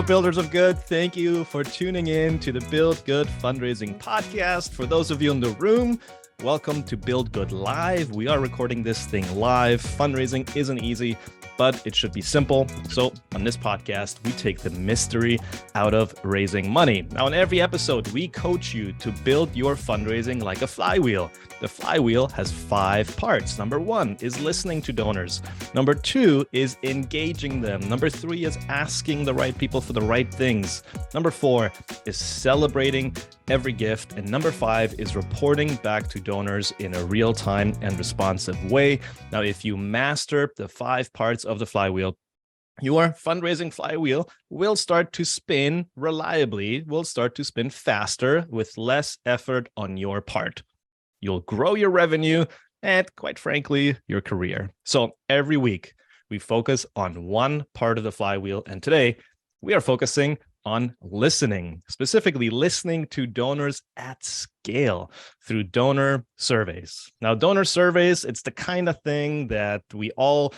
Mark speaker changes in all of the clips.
Speaker 1: Builders of Good. Thank you for tuning in to the Build Good Fundraising Podcast. For those of you in the room, welcome to Build Good Live. We are recording this thing live. Fundraising isn't easy, but it should be simple. So on this podcast, we take the mystery out of raising money. Now, in every episode, we coach you to build your fundraising like a flywheel. The flywheel has 5 parts. Number 1 is listening to donors. Number 2 is engaging them. Number 3 is asking the right people for the right things. Number 4 is celebrating every gift. And number 5 is reporting back to donors in a real-time and responsive way. Now, if you master the 5 parts of the flywheel, your fundraising flywheel will start to spin reliably, will start to spin faster with less effort on your part. You'll grow your revenue and, quite frankly, your career. So every week, we focus on one part of the flywheel. And today, we are focusing on listening, specifically listening to donors at scale through donor surveys. Now, donor surveys, it's the kind of thing that we all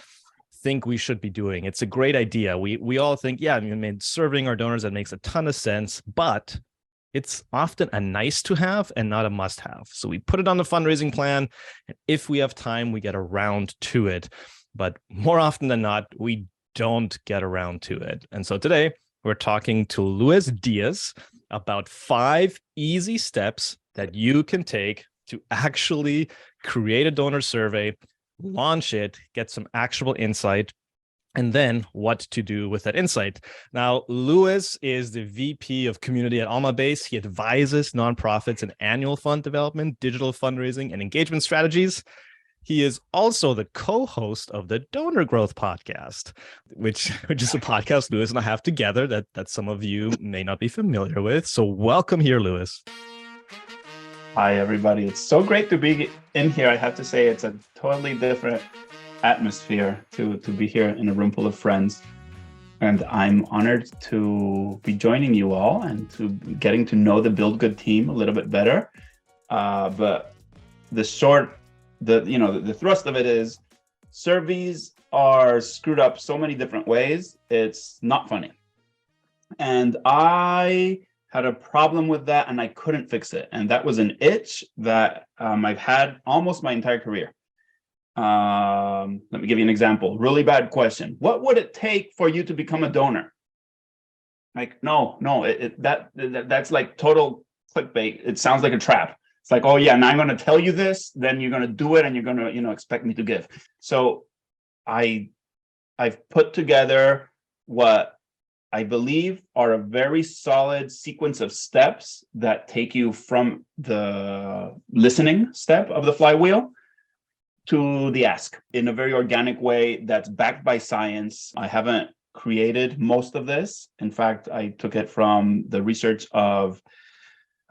Speaker 1: think we should be doing. It's a great idea. We all think, yeah, I mean, serving our donors, that makes a ton of sense, but it's often a nice to have and not a must have. So we put it on the fundraising plan, and if we have time, we get around to it. But more often than not, we don't get around to it. And so today, we're talking to Louis Diez about 5 easy steps that you can take to actually create a donor survey, launch it, get some actionable insight, and then what to do with that insight. Now, Louis is the VP of Community at Almabase. He advises nonprofits in annual fund development, digital fundraising, and engagement strategies. He is also the co-host of the Donor Growth Podcast, which is a podcast Louis and I have together that some of you may not be familiar with. So welcome here, Louis.
Speaker 2: Hi, everybody. It's so great to be in here. I have to say it's a totally different atmosphere to be here in a room full of friends. And I'm honored to be joining you all and to getting to know the Build Good team a little bit better. But the thrust of it is surveys are screwed up so many different ways. It's not funny. And I had a problem with that and I couldn't fix it. And that was an itch that I've had almost my entire career. Let me give you an example. Really bad question. What would it take for you to become a donor? Like, that's like total clickbait. It sounds like a trap. It's like, oh yeah, now I'm going to tell you this, then you're going to do it and you're going to, expect me to give. So I've put together what I believe are a very solid sequence of steps that take you from the listening step of the flywheel to the ask in a very organic way that's backed by science. I haven't created most of this. In fact, I took it from the research of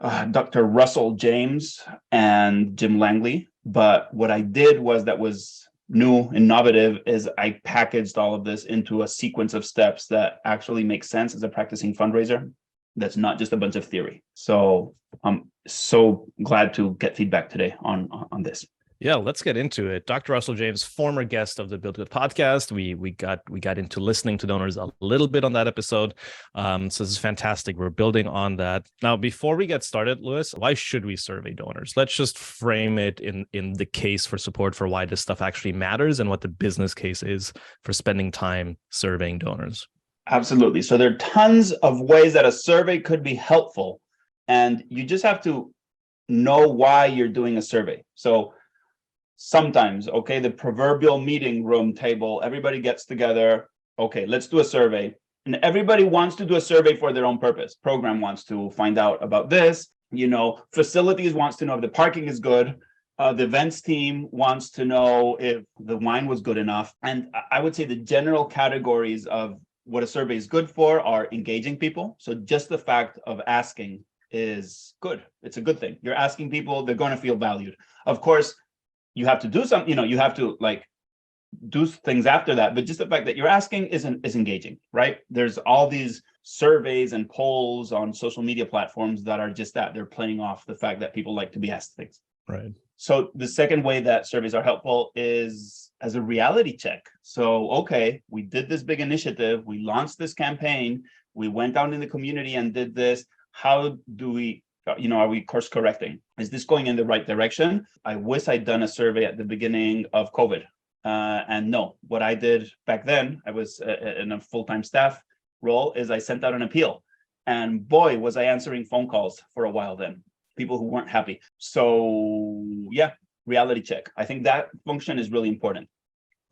Speaker 2: Dr. Russell James and Jim Langley. But what I did that was new, innovative, is I packaged all of this into a sequence of steps that actually make sense as a practicing fundraiser. That's not just a bunch of theory. So I'm so glad to get feedback today on this.
Speaker 1: Yeah, let's get into it. Dr. Russell James, former guest of the Build Good podcast. We got into listening to donors a little bit on that episode. So this is fantastic. We're building on that. Now, before we get started, Louis, why should we survey donors? Let's just frame it in the case for support for why this stuff actually matters and what the business case is for spending time surveying donors.
Speaker 2: Absolutely. So there are tons of ways that a survey could be helpful, and you just have to know why you're doing a survey. So sometimes, the proverbial meeting room table, everybody gets together. Okay, let's do a survey. And everybody wants to do a survey for their own purpose. Program wants to find out about this. Facilities wants to know if the parking is good. The events team wants to know if the wine was good enough. And I would say the general categories of what a survey is good for are engaging people. So just the fact of asking is good. It's a good thing. You're asking people, they're going to feel valued. Of course, you have to do something, you have to do things after that. But just the fact that you're asking is engaging, right? There's all these surveys and polls on social media platforms that are just that. They're playing off the fact that people like to be asked things.
Speaker 1: Right.
Speaker 2: So the second way that surveys are helpful is as a reality check. So, we did this big initiative. We launched this campaign. We went out in the community and did this. How do we, are we course correcting? Is this going in the right direction? I wish I'd done a survey at the beginning of COVID. And no, what I did back then, I was in a full-time staff role, is I sent out an appeal. And boy, was I answering phone calls for a while then, people who weren't happy. So yeah, reality check. I think that function is really important.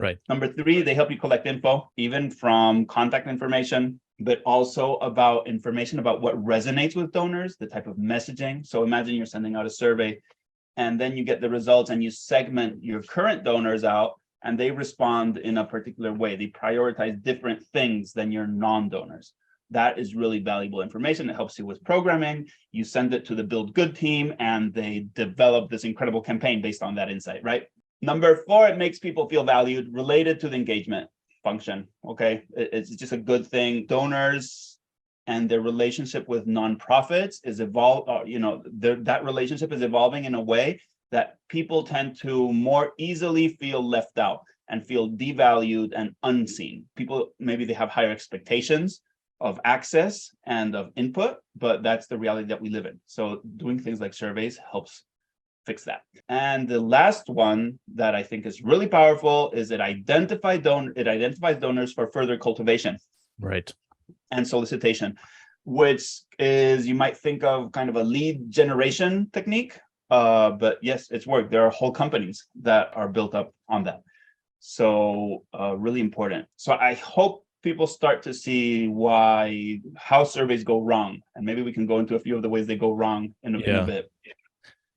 Speaker 1: Right.
Speaker 2: Number 3, they help you collect info, even from contact information, but also about information about what resonates with donors, the type of messaging. So imagine you're sending out a survey and then you get the results and you segment your current donors out and they respond in a particular way. They prioritize different things than your non-donors. That is really valuable information. It helps you with programming. You send it to the Build Good team and they develop this incredible campaign based on that insight, right? Number 4, it makes people feel valued, related to the engagement function. Okay, it's just a good thing. Donors and their relationship with nonprofits is that relationship is evolving in a way that people tend to more easily feel left out and feel devalued and unseen. People, maybe they have higher expectations of access and of input, but that's the reality that we live in. So doing things like surveys helps fix that. And the last one that I think is really powerful is it identifies donors for further cultivation,
Speaker 1: right,
Speaker 2: and solicitation, which is, you might think of kind of a lead generation technique, but yes, it's worked. There are whole companies that are built up on that. So really important. So I hope people start to see how surveys go wrong, and maybe we can go into a few of the ways they go wrong in a bit.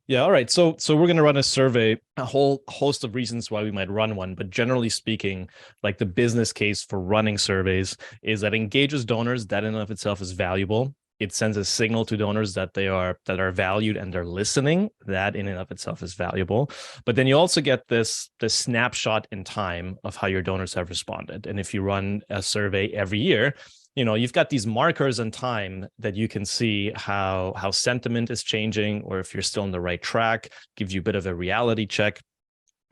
Speaker 1: Yeah, all right. So we're going to run a survey, a whole host of reasons why we might run one. But generally speaking, like the business case for running surveys is that engages donors. That in and of itself is valuable. It sends a signal to donors that they are valued and they're listening. That in and of itself is valuable. But then you also get this snapshot in time of how your donors have responded. And if you run a survey every year, you've got these markers in time that you can see how sentiment is changing, or if you're still on the right track, gives you a bit of a reality check.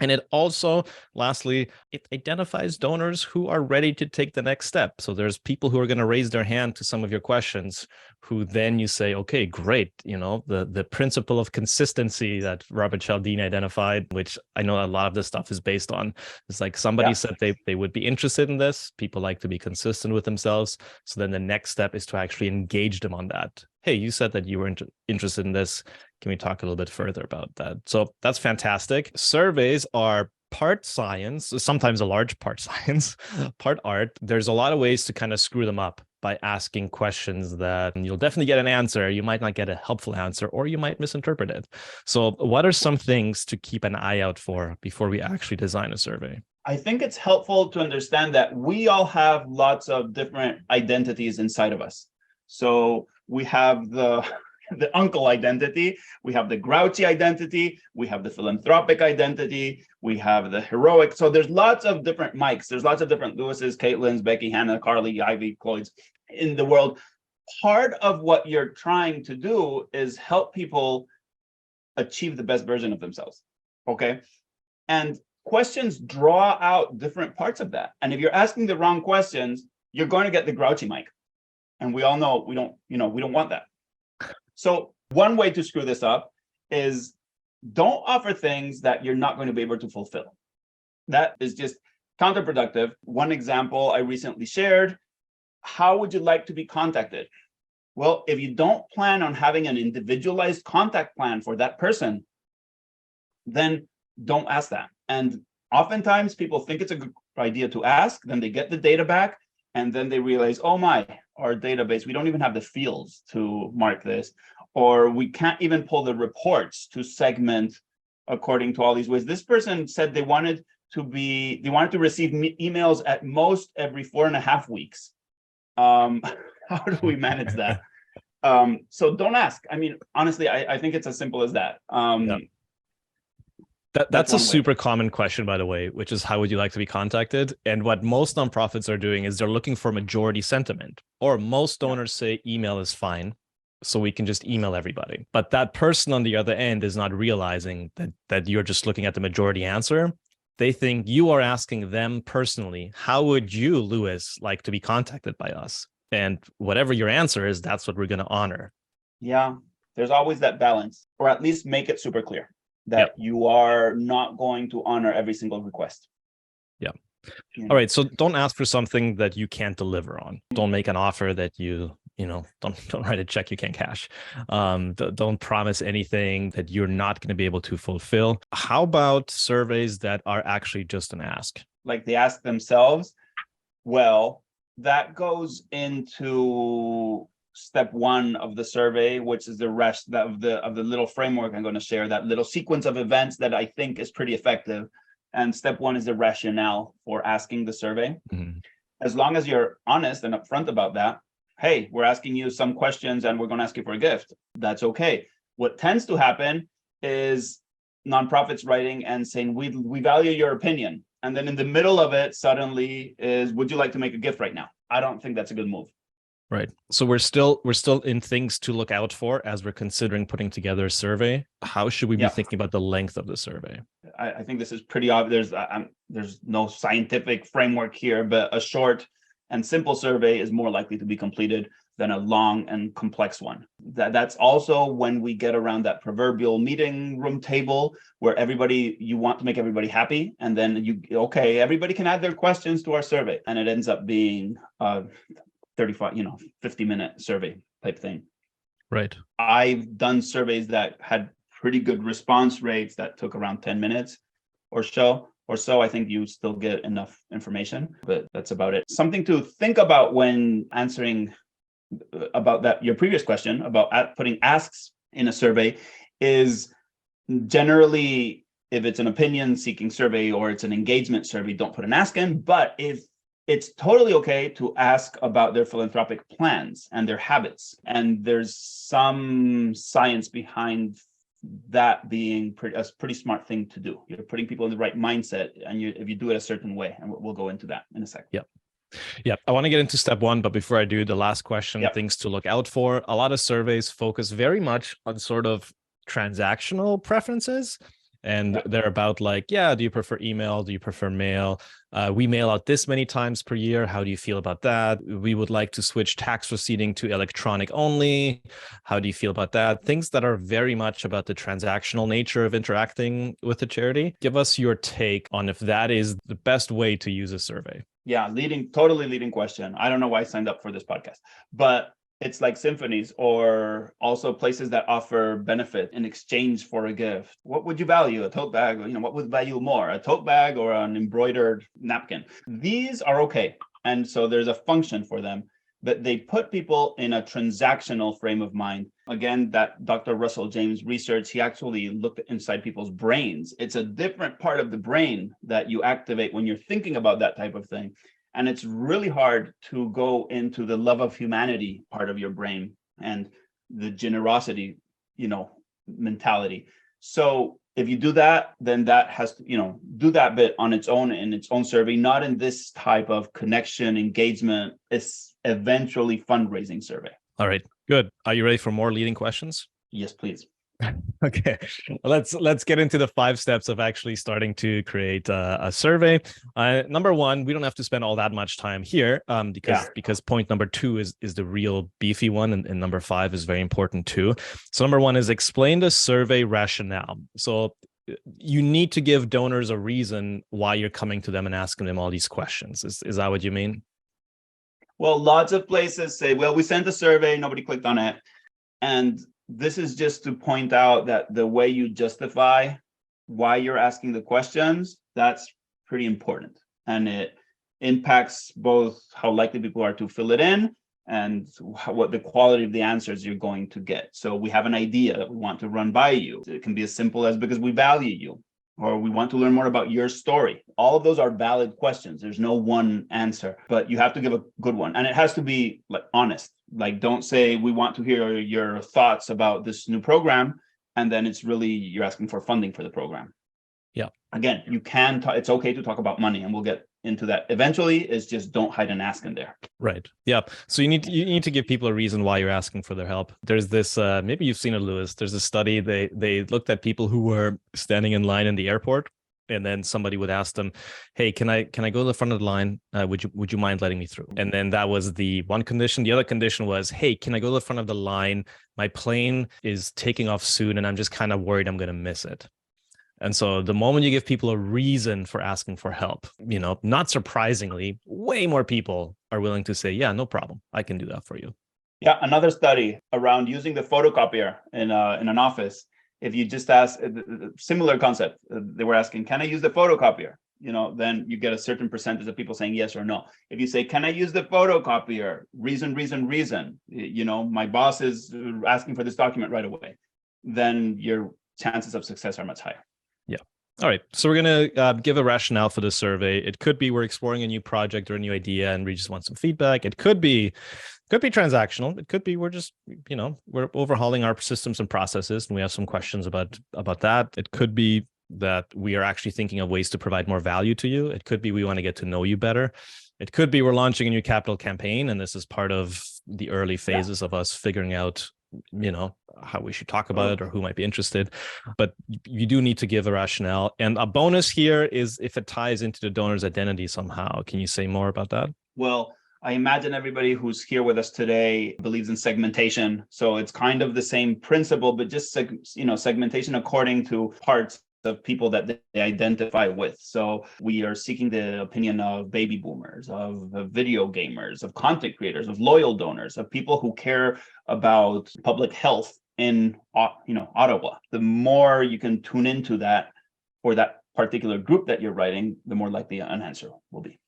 Speaker 1: And it also, lastly, it identifies donors who are ready to take the next step. So there's people who are going to raise their hand to some of your questions, who then you say, okay, great. The principle of consistency that Robert Cialdini identified, which I know a lot of this stuff is based on. It's like somebody said they would be interested in this. People like to be consistent with themselves. So then the next step is to actually engage them on that. Hey, you said that you were interested in this. Can we talk a little bit further about that? So that's fantastic. Surveys are part science, sometimes a large part science, part art. There's a lot of ways to kind of screw them up by asking questions that you'll definitely get an answer. You might not get a helpful answer, or you might misinterpret it. So what are some things to keep an eye out for before we actually design a survey?
Speaker 2: I think it's helpful to understand that we all have lots of different identities inside of us. So we have the uncle identity, we have the grouchy identity, we have the philanthropic identity, we have the heroic. So there's lots of different Mikes, there's lots of different Lewises, Caitlins, Becky, Hannah, Carly, Ivy, Cloyds in the world. Part of what you're trying to do is help people achieve the best version of themselves, okay? And questions draw out different parts of that. And if you're asking the wrong questions, you're going to get the grouchy Mike. And we all know we don't want that. So one way to screw this up is don't offer things that you're not going to be able to fulfill. That is just counterproductive. One example I recently shared, how would you like to be contacted? Well, if you don't plan on having an individualized contact plan for that person, then don't ask that. And oftentimes people think it's a good idea to ask, then they get the data back, and then they realize, oh my, our database, we don't even have the fields to mark this, or we can't even pull the reports to segment according to all these ways. This person said they wanted to receive emails at most every 4.5 weeks. How do we manage that? So don't ask. I mean, honestly, I think it's as simple as that.
Speaker 1: That's a super common question, by the way, which is how would you like to be contacted? And what most nonprofits are doing is they're looking for majority sentiment, or most donors say email is fine, so we can just email everybody. But that person on the other end is not realizing that you're just looking at the majority answer. They think you are asking them personally, how would you, Louis, like to be contacted by us? And whatever your answer is, that's what we're going to honor.
Speaker 2: Yeah, there's always that balance, or at least make it super clear that you are not going to honor every single request.
Speaker 1: Yeah.
Speaker 2: You know?
Speaker 1: All right. So don't ask for something that you can't deliver on. Don't make an offer that don't write a check you can't cash. Don't promise anything that you're not going to be able to fulfill. How about surveys that are actually just an ask?
Speaker 2: Like they ask themselves, well, that goes into step one of the survey, which is the rest of the little framework I'm going to share, that little sequence of events that I think is pretty effective. And step one is the rationale for asking the survey. Mm-hmm. As long as you're honest and upfront about that, hey, we're asking you some questions and we're going to ask you for a gift. That's okay. What tends to happen is nonprofits writing and saying, we value your opinion. And then in the middle of it, suddenly is, would you like to make a gift right now? I don't think that's a good move.
Speaker 1: Right. So we're still in things to look out for as we're considering putting together a survey. How should we be thinking about the length of the survey?
Speaker 2: I think this is pretty obvious. There's no scientific framework here, but a short and simple survey is more likely to be completed than a long and complex one. That's also when we get around that proverbial meeting room table where you want to make everybody happy. And then everybody can add their questions to our survey. And it ends up being 50-minute survey type thing.
Speaker 1: Right.
Speaker 2: I've done surveys that had pretty good response rates that took around 10 minutes or so. I think you still get enough information, but that's about it. Something to think about when answering about that, your previous question about putting asks in a survey is generally, if it's an opinion seeking survey or it's an engagement survey, don't put an ask in. But if it's totally okay to ask about their philanthropic plans and their habits. And there's some science behind that being a pretty smart thing to do. You're putting people in the right mindset, and if you do it a certain way, and we'll go into that in a second.
Speaker 1: Yeah. I want to get into step one, but before I do, the last question, things to look out for. A lot of surveys focus very much on sort of transactional preferences. And they're about like, do you prefer email? Do you prefer mail? We mail out this many times per year. How do you feel about that? We would like to switch tax receipting to electronic only. How do you feel about that? Things that are very much about the transactional nature of interacting with the charity. Give us your take on if that is the best way to use a survey.
Speaker 2: Yeah, totally leading question. I don't know why I signed up for this podcast, but it's like symphonies or also places that offer benefit in exchange for a gift. What would you value? A tote bag? What would value more? A tote bag or an embroidered napkin? These are okay. And so there's a function for them, but they put people in a transactional frame of mind. Again, that Dr. Russell James research, he actually looked inside people's brains. It's a different part of the brain that you activate when you're thinking about that type of thing. And it's really hard to go into the love of humanity part of your brain and the generosity, mentality. So if you do that, then that has to, do that bit on its own in its own survey, not in this type of connection, engagement. It's eventually fundraising survey.
Speaker 1: All right, good. Are you ready for more leading questions?
Speaker 2: Yes, please.
Speaker 1: Okay, let's get into the 5 steps of actually starting to create a survey. Number 1, we don't have to spend all that much time here because point number 2 is the real beefy one, and number 5 is very important too. So number 1 is explain the survey rationale. So you need to give donors a reason why you're coming to them and asking them all these questions. Is that what you mean?
Speaker 2: Well, lots of places say, well, we sent a survey, nobody clicked on it, and this is just to point out that the way you justify why you're asking the questions, that's pretty important. And it impacts both how likely people are to fill it in and what the quality of the answers you're going to get. So we have an idea that we want to run by you. It can be as simple as because we value you, or we want to learn more about your story. All of those are valid questions. There's no one answer, but you have to give a good one. And it has to be honest. Don't say we want to hear your thoughts about this new program, and then it's really you're asking for funding for the program.
Speaker 1: Yeah.
Speaker 2: Again, you can it's okay to talk about money, and we'll get into that eventually. Is just don't hide an ask in there.
Speaker 1: Right. Yeah. So you need to give people a reason why you're asking for their help. There's this maybe you've seen it, Louis. There's a study they looked at people who were standing in line in the airport, And then somebody would ask them, hey, can I go to the front of the line? Would you mind letting me through? And then that was the one condition. The other condition was, hey, can I go to the front of the line? My plane is taking off soon and I'm just kind of worried I'm going to miss it. And so the moment you give people a reason for asking for help, not surprisingly, way more people are willing to say, yeah, no problem. I can do that for you.
Speaker 2: Yeah, another study around using the photocopier in an office. If you just ask, similar concept, they were asking, can I use the photocopier? Then you get a certain percentage of people saying yes or no. If you say, can I use the photocopier? Reason. My boss is asking for this document right away. Then your chances of success are much higher.
Speaker 1: Yeah. All right. So we're going to give a rationale for the survey. It could be we're exploring a new project or a new idea and we just want some feedback. It could be transactional. It could be we're just, we're overhauling our systems and processes and we have some questions about that. It could be that we are actually thinking of ways to provide more value to you. It could be we want to get to know you better. It could be we're launching a new capital campaign and this is part of the early phases of us figuring out how we should talk about it or who might be interested. But you do need to give a rationale. And a bonus here is if it ties into the donor's identity somehow. Can you say more about that?
Speaker 2: Well, I imagine everybody who's here with us today believes in segmentation. So it's kind of the same principle, but just segmentation according to parts of people that they identify with. So we are seeking the opinion of baby boomers, of video gamers, of content creators, of loyal donors, of people who care about public health in Ottawa. The more you can tune into that for that particular group that you're writing, the more likely an answer will be.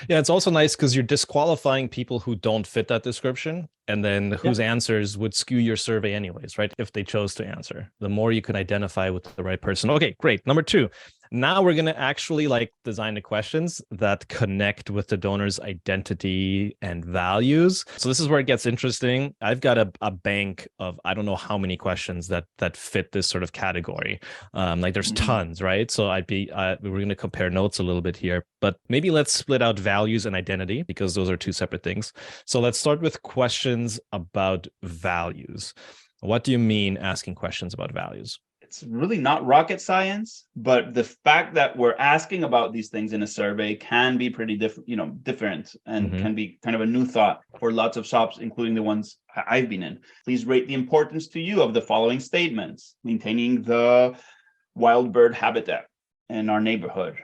Speaker 1: Yeah, it's also nice because you're disqualifying people who don't fit that description and then whose answers would skew your survey anyways, right? If they chose to answer, the more you can identify with the right person. Okay, great. Number 2, now we're going to actually design the questions that connect with the donor's identity and values. So this is where it gets interesting. I've got a bank of, I don't know how many questions that fit this sort of category. There's tons, right? So we're going to compare notes a little bit here, but maybe let's split out values and identity because those are 2 separate things. So let's start with questions about values. What do you mean asking questions about values?
Speaker 2: It's really not rocket science, but the fact that we're asking about these things in a survey can be pretty different and can be kind of a new thought for lots of shops, including the ones I've been in. Please rate the importance to you of the following statements: maintaining the wild bird habitat in our neighborhood,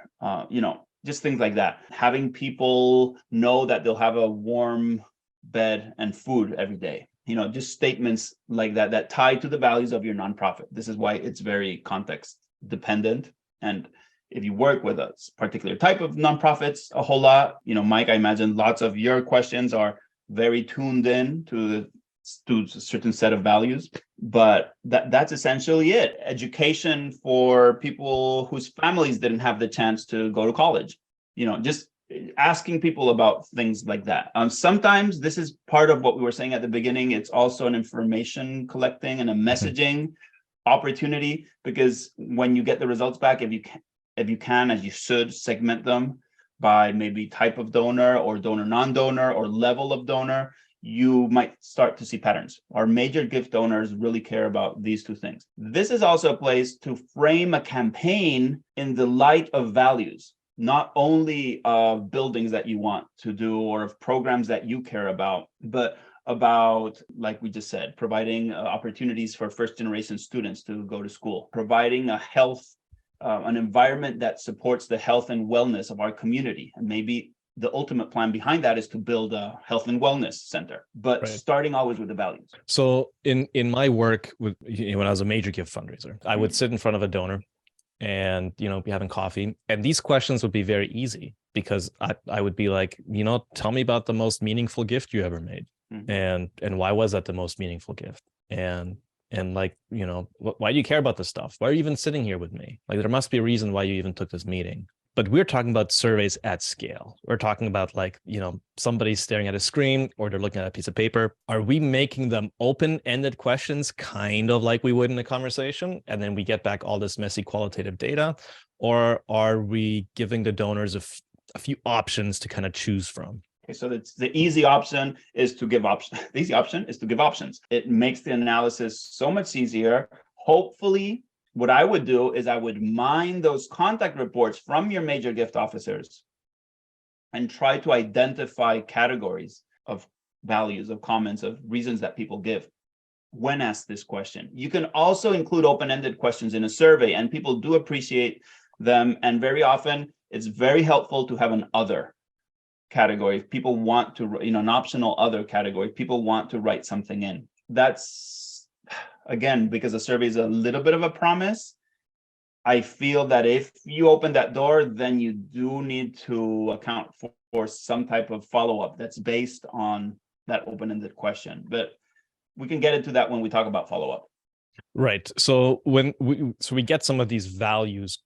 Speaker 2: just things like that. Having people know that they'll have a warm bed and food every day. Just statements like that tie to the values of your nonprofit. This is why it's very context dependent. And if you work with a particular type of nonprofits a whole lot, Mike, I imagine lots of your questions are very tuned in to a certain set of values. But that's essentially it. Education for people whose families didn't have the chance to go to college. Just asking people about things like that. Sometimes this is part of what we were saying at the beginning. It's also an information collecting and a messaging opportunity, because when you get the results back, if you can, as you should, segment them by maybe type of donor or donor non-donor or level of donor, you might start to see patterns. Our major gift donors really care about these 2 things. This is also a place to frame a campaign in the light of values, not only of buildings that you want to do or of programs that you care about, but about, like we just said, providing opportunities for first-generation students to go to school, providing an environment that supports the health and wellness of our community. And maybe the ultimate plan behind that is to build a health and wellness center, but starting always with the values. So
Speaker 1: in my work with, when I was a major gift fundraiser, I would sit in front of a donor and be having coffee, and these questions would be very easy because I would be like, tell me about the most meaningful gift you ever made, and why was that the most meaningful gift, and why do you care about this stuff? Why are you even sitting here with me? There must be a reason why you even took this meeting. But we're talking about surveys at scale. We're talking about somebody's staring at a screen or they're looking at a piece of paper. Are we making them open-ended questions, kind of like we would in a conversation, and then we get back all this messy qualitative data? Or are we giving the donors a few options to kind of choose from? Okay, so the easy option is to give options. The easy option is to give options. It makes the analysis so much easier. Hopefully,
Speaker 2: what I would do is I would mine those contact reports from your major gift officers and try to identify categories of values, of comments, of reasons that people give when asked this question. You can also include open-ended questions in a survey, and people do appreciate them. And very often it's very helpful to have an other category. If people want to, an optional other category, if people want to write something in. That's, again, because a survey is a little bit of a promise. I feel that if you open that door, then you do need to account for some type of follow-up that's based on that open-ended question. But we can get into that when we talk about follow-up.
Speaker 1: Right. So when we get some of these values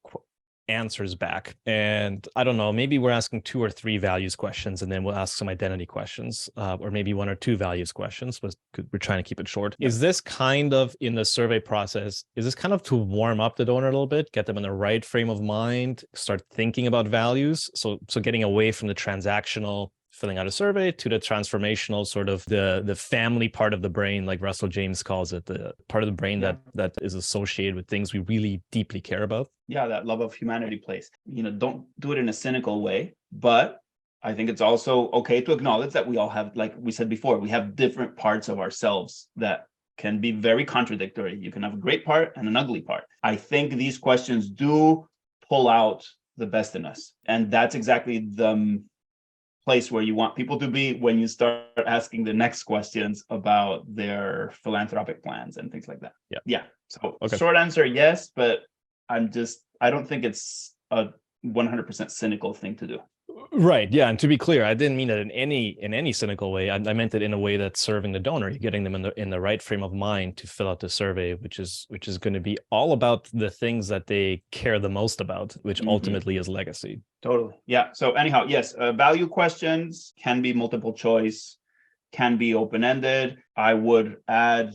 Speaker 1: answers back, and I don't know, maybe we're asking 2 or 3 values questions, and then we'll ask some identity questions, or maybe 1 or 2 values questions, but we're trying to keep it short. Yep. Is this kind of in the survey process, is this kind of to warm up the donor a little bit, get them in the right frame of mind, start thinking about values? So getting away from the transactional filling out a survey to the transformational, sort of the family part of the brain, like Russell James calls it, the part of the brain that is associated with things we really deeply care about.
Speaker 2: Yeah, that love of humanity place. Don't do it in a cynical way, but I think it's also okay to acknowledge that we all have, like we said before, we have different parts of ourselves that can be very contradictory. You can have a great part and an ugly part. I think these questions do pull out the best in us. And that's exactly the place where you want people to be when you start asking the next questions about their philanthropic plans and things like that. Yeah. So Short answer, yes, but I don't think it's a 100% cynical thing to do.
Speaker 1: Right. Yeah. And to be clear, I didn't mean it in any cynical way. I meant it in a way that's serving the donor, getting them in the right frame of mind to fill out the survey, which is going to be all about the things that they care the most about, which ultimately is legacy.
Speaker 2: Totally. Yeah. So anyhow, yes, value questions can be multiple choice, can be open-ended. I would have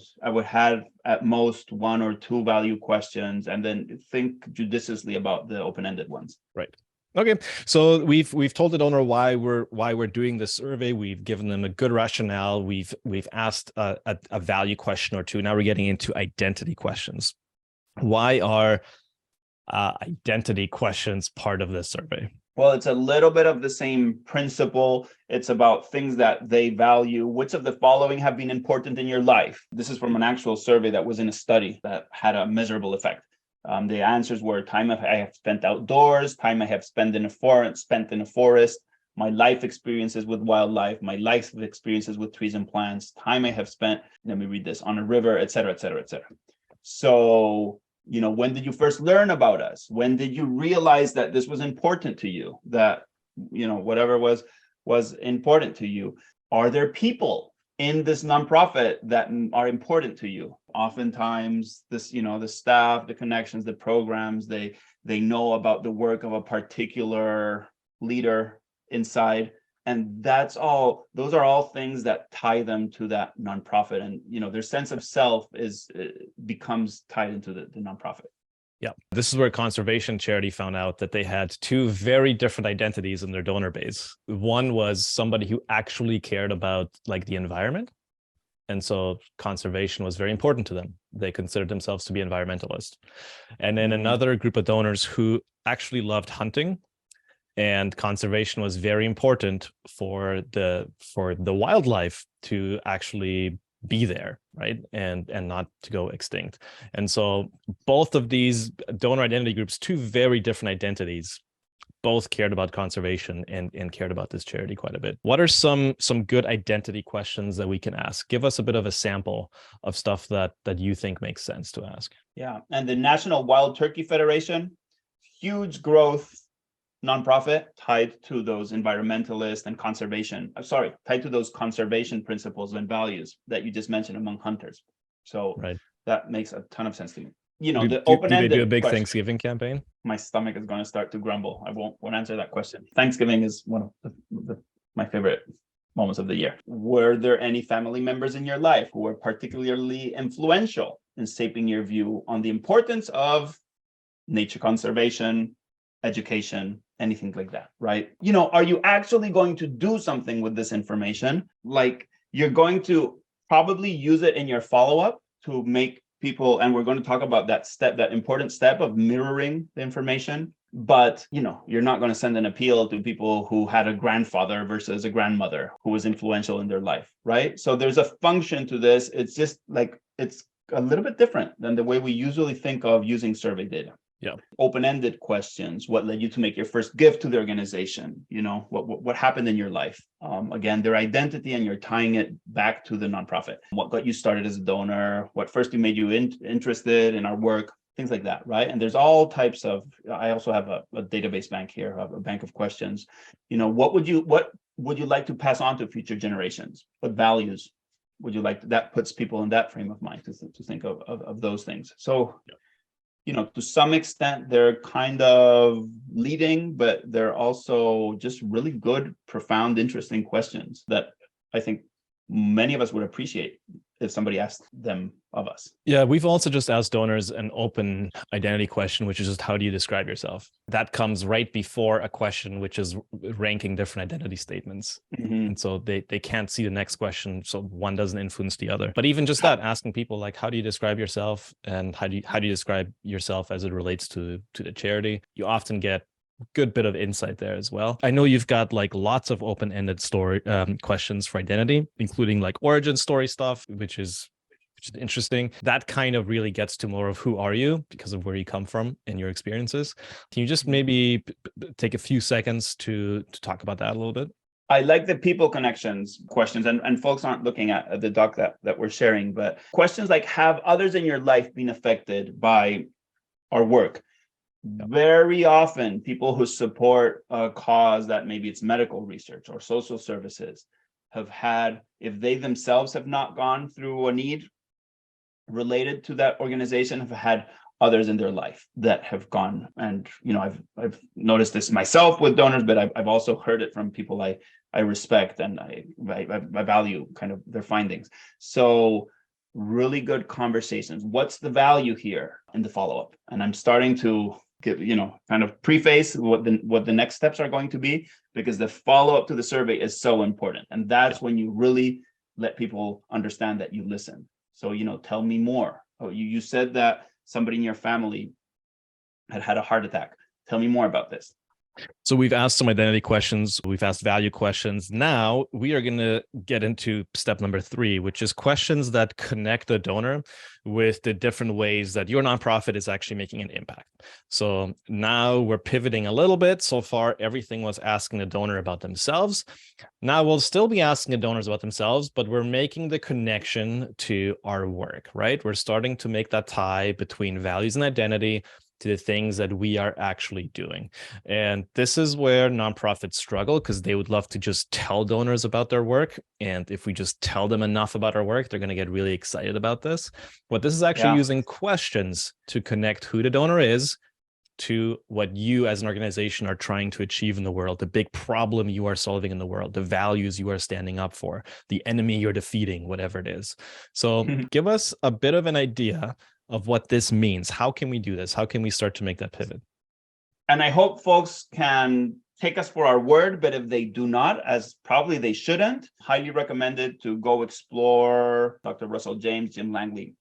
Speaker 2: at most 1 or 2 value questions, and then think judiciously about the open-ended ones.
Speaker 1: Right. Okay, so we've told the donor why we're doing this survey. We've given them a good rationale. We've asked a value question or 2. Now we're getting into identity questions. Why are identity questions part of this survey?
Speaker 2: Well, it's a little bit of the same principle. It's about things that they value. Which of the following have been important in your life? This is from an actual survey that was in a study that had a measurable effect. The answers were time I have spent outdoors, time I have spent in a forest, my life experiences with wildlife, my life experiences with trees and plants, time I have spent, let me read this, on a river, et cetera, et cetera, et cetera. So, when did you first learn about us? When did you realize that this was important to you? That, whatever was important to you? Are there people in this nonprofit that are important to you? Oftentimes the staff, the connections, the programs, they know about the work of a particular leader inside. And those are all things that tie them to that nonprofit. And, their sense of self becomes tied into the nonprofit.
Speaker 1: Yeah. This is where conservation charity found out that they had 2 very different identities in their donor base. One was somebody who actually cared about the environment. And so conservation was very important to them. They considered themselves to be environmentalists. And then another group of donors who actually loved hunting, and conservation was very important for the wildlife to actually be there, right? And not to go extinct. And so both of these donor identity groups, 2 very different identities, both cared about conservation and cared about this charity quite a bit. What are some good identity questions that we can ask? Give us a bit of a sample of stuff that you think makes sense to ask.
Speaker 2: Yeah, and the National Wild Turkey Federation, huge growth nonprofit tied to those environmentalist and tied to those conservation principles and values that you just mentioned among hunters. So that makes a ton of sense to me. Do they do a big
Speaker 1: Thanksgiving campaign?
Speaker 2: My stomach is going to start to grumble. I won't answer that question. Thanksgiving is one of my favorite moments of the year. Were there any family members in your life who were particularly influential in shaping your view on the importance of nature conservation, education, anything like that, right? Are you actually going to do something with this information? Like, you're going to probably use it in your follow-up to make people, and we're going to talk about that step, that important step of mirroring the information. But, you're not going to send an appeal to people who had a grandfather versus a grandmother who was influential in their life, right? So there's a function to this. It's just like, it's a little bit different than the way we usually think of using survey data.
Speaker 1: Yeah.
Speaker 2: Open-ended questions. What led you to make your first gift to the organization? What happened in your life? Again, their identity, and you're tying it back to the nonprofit. What got you started as a donor? What first made you interested in our work? Things like that, right? And there's all types of. I also have a database bank here, a bank of questions. What would you like to pass on to future generations? What values would you like that puts people in that frame of mind to think of those things? So. To some extent, they're kind of leading, but they're also just really good, profound, interesting questions that I think many of us would appreciate if somebody asked them of us.
Speaker 1: Yeah, we've also just asked donors an open identity question, which is just, how do you describe yourself? That comes right before a question, which is ranking different identity statements.
Speaker 2: Mm-hmm.
Speaker 1: And so they can't see the next question, so one doesn't influence the other. But even just that, asking people like, how do you describe yourself, and how do you describe yourself as it relates to the charity? You often get good bit of insight there as well. I know you've got like lots of open-ended story questions for identity, including like origin story stuff, which is interesting. That kind of really gets to more of who are you because of where you come from and your experiences. Can you just maybe take a few seconds to talk about that a little bit?
Speaker 2: I like the people connections questions, and folks aren't looking at the doc that we're sharing, but questions like, have others in your life been affected by our work? Yep. Very often, people who support a cause that maybe it's medical research or social services have had, if they themselves have not gone through a need related to that organization, have had others in their life that have gone. And I've noticed this myself with donors, but I've also heard it from people I respect, and I value kind of their findings. So really good conversations. What's the value here in the follow-up? And I'm starting to give, kind of preface what the next steps are going to be, because the follow-up to the survey is so important. And that's when you really let people understand that you listen. So, tell me more. Oh, you said that somebody in your family had a heart attack. Tell me more about this.
Speaker 1: So we've asked some identity questions. We've asked value questions. Now we are going to get into step number 3, which is questions that connect the donor with the different ways that your nonprofit is actually making an impact. So now we're pivoting a little bit. So far, everything was asking the donor about themselves. Now we'll still be asking the donors about themselves, but we're making the connection to our work, right? We're starting to make that tie between values and identity to the things that we are actually doing. And this is where nonprofits struggle, because they would love to just tell donors about their work. And if we just tell them enough about our work, they're going to get really excited about this. But this is actually using questions to connect who the donor is to what you as an organization are trying to achieve in the world, the big problem you are solving in the world, the values you are standing up for, the enemy you're defeating, whatever it is. So give us a bit of an idea of what this means. How can we do this? How can we start to make that pivot?
Speaker 2: And I hope folks can take us for our word, but if they do not, as probably they shouldn't, highly recommended to go explore Dr. Russell James, Jim Langley,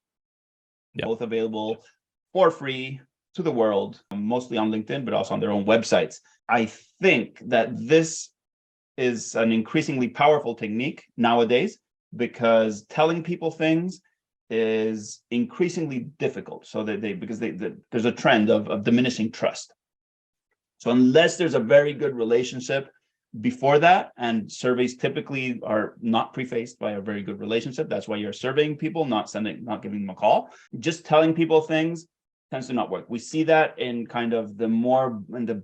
Speaker 2: both available for free to the world, mostly on LinkedIn, but also on their own websites. I think that this is an increasingly powerful technique nowadays, because telling people things is increasingly difficult. So because there's a trend of diminishing trust. So unless there's a very good relationship before that, and surveys typically are not prefaced by a very good relationship, that's why you're surveying people, not giving them a call. Just telling people things tends to not work. We see that in kind of the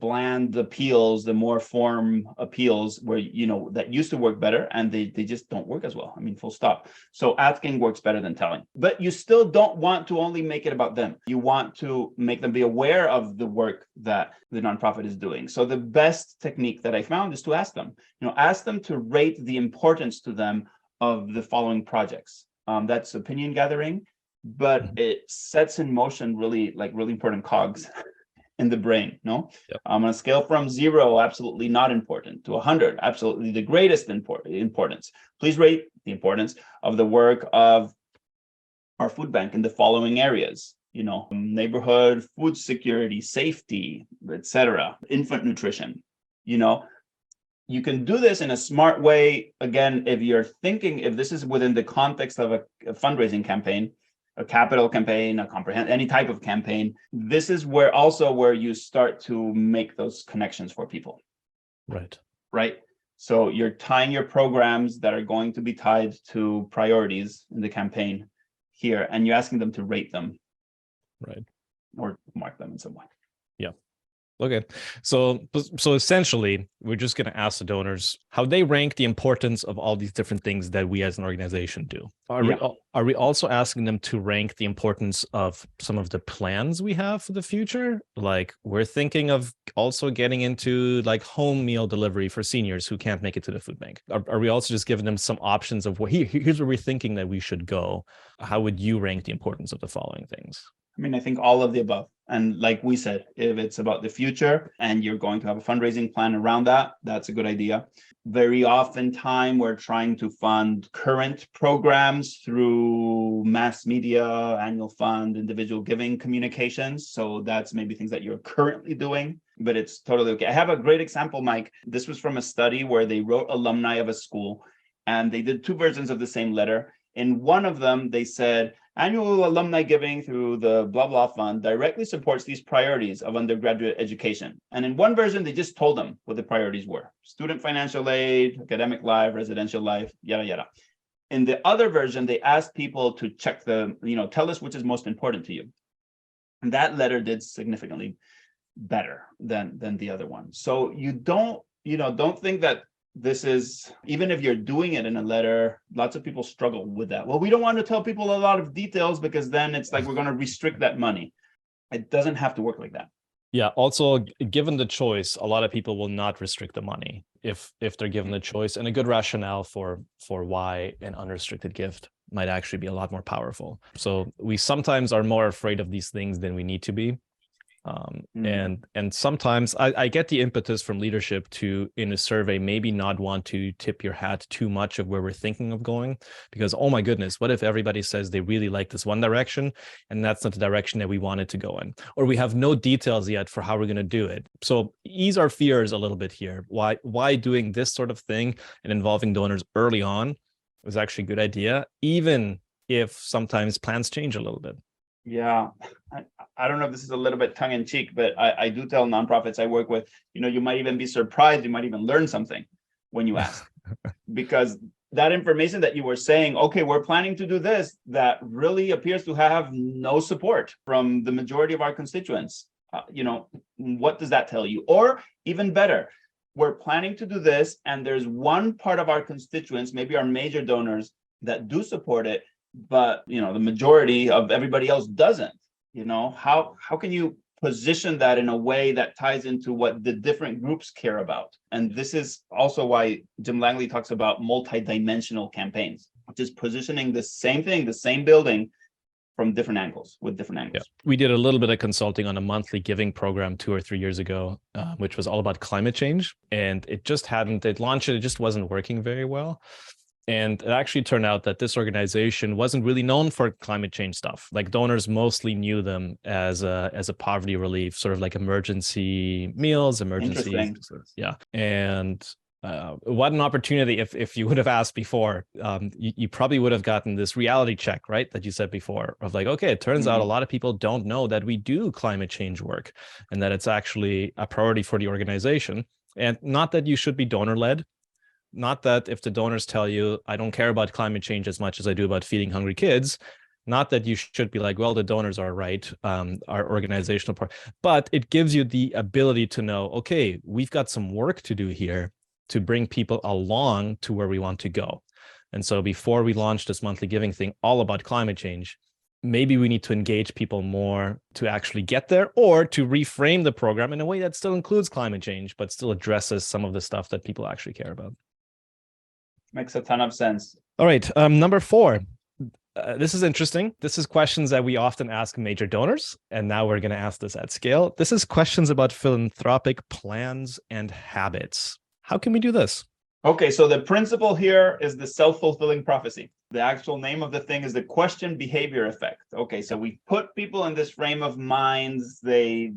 Speaker 2: bland appeals, the more form appeals, where that used to work better, and they just don't work as well. I mean, full stop. So asking works better than telling. But you still don't want to only make it about them. You want to make them be aware of the work that the nonprofit is doing. So the best technique that I found is to ask them. Ask them to rate the importance to them of the following projects. That's opinion gathering, but it sets in motion really important cogs in the brain. On a scale from 0, absolutely not important, to 100, absolutely the greatest importance. Please rate the importance of the work of our food bank in the following areas, neighborhood food security, safety, etc., infant nutrition. You can do this in a smart way. Again, if this is within the context of a fundraising campaign, a capital campaign, any type of campaign, this is where you start to make those connections for people. Right. So you're tying your programs that are going to be tied to priorities in the campaign here, and you're asking them to rate them.
Speaker 1: Right.
Speaker 2: Or mark them in some way.
Speaker 1: Yeah. Okay. So essentially, we're just going to ask the donors how they rank the importance of all these different things that we as an organization do. Are we also asking them to rank the importance of some of the plans we have for the future? Like, we're thinking of also getting into like home meal delivery for seniors who can't make it to the food bank. Are we also just giving them some options of here's where we're thinking that we should go? How would you rank the importance of the following things?
Speaker 2: I think all of the above. And like we said, if it's about the future and you're going to have a fundraising plan around that, that's a good idea. Very often we're trying to fund current programs through mass media, annual fund, individual giving communications. So that's maybe things that you're currently doing, but it's totally okay. I have a great example, Mike. This was from a study where they wrote alumni of a school, and they did two versions of the same letter. In one of them, they said, annual alumni giving through the blah, blah fund directly supports these priorities of undergraduate education. And in one version, they just told them what the priorities were: student financial aid, academic life, residential life, yada, yada. In the other version, they asked people to check tell us which is most important to you. And that letter did significantly better than the other one. So you don't think that this is, even if you're doing it in a letter, lots of people struggle with that. Well, we don't want to tell people a lot of details because then it's like we're going to restrict that money. It doesn't have to work like that.
Speaker 1: Yeah. Also, given the choice, a lot of people will not restrict the money if they're given the choice, and a good rationale for why an unrestricted gift might actually be a lot more powerful. So we sometimes are more afraid of these things than we need to be. And sometimes I get the impetus from leadership to, in a survey, maybe not want to tip your hat too much of where we're thinking of going, because, oh my goodness, what if everybody says they really like this one direction and that's not the direction that we wanted to go in, or we have no details yet for how we're going to do it. So ease our fears a little bit here. Why doing this sort of thing and involving donors early on was actually a good idea, even if sometimes plans change a little bit.
Speaker 2: Yeah, I don't know if this is a little bit tongue in cheek, but I do tell nonprofits I work with, you might even be surprised. You might even learn something when you ask, because that information that you were saying, okay, we're planning to do this, that really appears to have no support from the majority of our constituents. What does that tell you? Or even better, we're planning to do this, and there's one part of our constituents, maybe our major donors, that do support it, but the majority of everybody else doesn't. How can you position that in a way that ties into what the different groups care about? And this is also why Jim Langley talks about multi-dimensional campaigns, which is positioning the same thing, the same building, from different angles, with different angles.
Speaker 1: Yeah. We did a little bit of consulting on a monthly giving program 2 or 3 years ago, which was all about climate change, and it launched it, it just wasn't working very well. And it actually turned out that this organization wasn't really known for climate change stuff. Like, donors mostly knew them as a poverty relief, sort of like emergency meals, yeah. And what an opportunity! If you would have asked before, you probably would have gotten this reality check, right? That you said before, of like, okay, it turns out a lot of people don't know that we do climate change work, and that it's actually a priority for the organization. And not that you should be donor led. Not that if the donors tell you, I don't care about climate change as much as I do about feeding hungry kids, not that you should be like, well, the donors are right, our organizational part, but it gives you the ability to know, okay, we've got some work to do here to bring people along to where we want to go. And so before we launch this monthly giving thing all about climate change, maybe we need to engage people more to actually get there, or to reframe the program in a way that still includes climate change, but still addresses some of the stuff that people actually care about.
Speaker 2: Makes a ton of sense.
Speaker 1: All right. Number 4. This is interesting. This is questions that we often ask major donors, and now we're going to ask this at scale. This is questions about philanthropic plans and habits. How can we do this?
Speaker 2: Okay, so the principle here is the self-fulfilling prophecy. The actual name of the thing is the question behavior effect. Okay, so we put people in this frame of minds. They've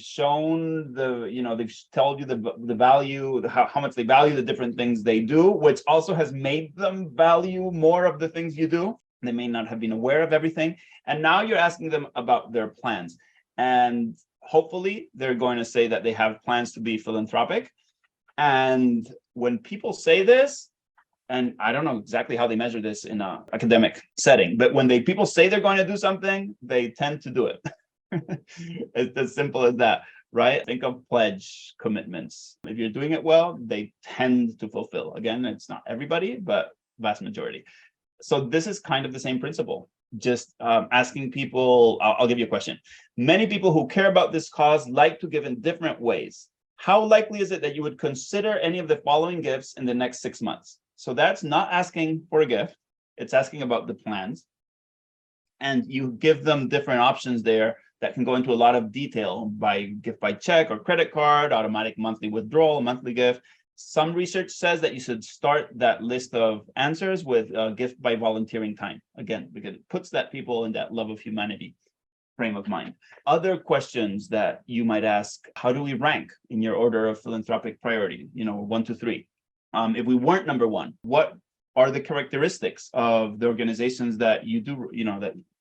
Speaker 2: shown they've told you the value, how much they value the different things they do, which also has made them value more of the things you do. They may not have been aware of everything. And now you're asking them about their plans. And hopefully they're going to say that they have plans to be philanthropic. And when people say this, and I don't know exactly how they measure this in an academic setting, but when people say they're going to do something, they tend to do it. It's as simple as that, right? Think of pledge commitments. If you're doing it well, they tend to fulfill. Again, it's not everybody, but vast majority. So this is kind of the same principle. Just asking people, I'll give you a question. Many people who care about this cause like to give in different ways. How likely is it that you would consider any of the following gifts in the next 6 months? So that's not asking for a gift. It's asking about the plans. And you give them different options there that can go into a lot of detail by gift by check or credit card, automatic monthly withdrawal, monthly gift. Some research says that you should start that list of answers with gift by volunteering time. Again, because it puts that people in that love of humanity frame of mind. Other questions that you might ask: how do we rank in your order of philanthropic priority? 1 to 3. If we weren't number one, what are the characteristics of the organizations that you do,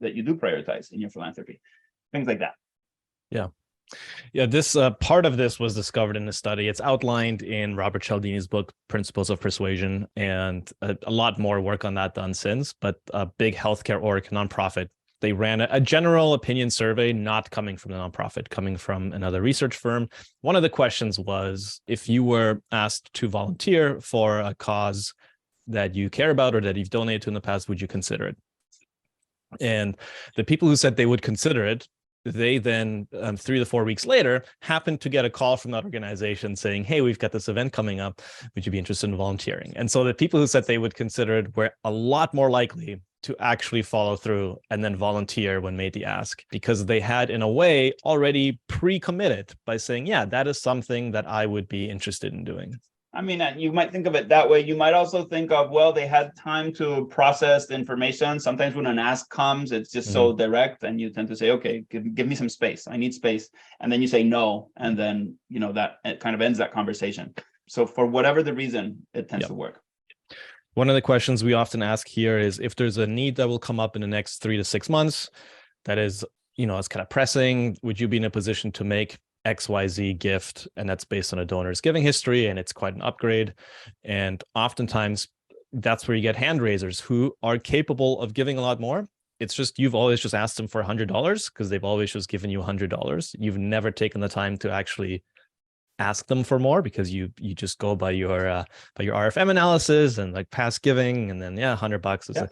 Speaker 2: that you do prioritize in your philanthropy? Things like that.
Speaker 1: Yeah, this part of this was discovered in the study. It's outlined in Robert Cialdini's book, Principles of Persuasion, and a lot more work on that done since. But a big healthcare org, nonprofit, they ran a general opinion survey, not coming from the nonprofit, coming from another research firm. One of the questions was, if you were asked to volunteer for a cause that you care about or that you've donated to in the past, would you consider it? And the people who said they would consider it, they then 3 to 4 weeks later happened to get a call from that organization saying, hey, we've got this event coming up. Would you be interested in volunteering? And so the people who said they would consider it were a lot more likely to actually follow through and then volunteer when made the ask, because they had, in a way, already pre-committed by saying, yeah, that is something that I would be interested in doing.
Speaker 2: I mean, you might think of it that way. You might also think of, well, they had time to process the information. Sometimes when an ask comes, it's just so direct, and you tend to say, okay, give me some space. I need space. And then you say no. And then, that it kind of ends that conversation. So for whatever the reason, it tends to work.
Speaker 1: One of the questions we often ask here is, if there's a need that will come up in the next 3 to 6 months, that is, it's kind of pressing, would you be in a position to make XYZ gift? And that's based on a donor's giving history, and it's quite an upgrade. And oftentimes that's where you get hand raisers who are capable of giving a lot more. It's just, you've always just asked them for $100 because they've always just given you $100. You've never taken the time to actually ask them for more, because you just go by your RFM analysis and like past giving, and then $100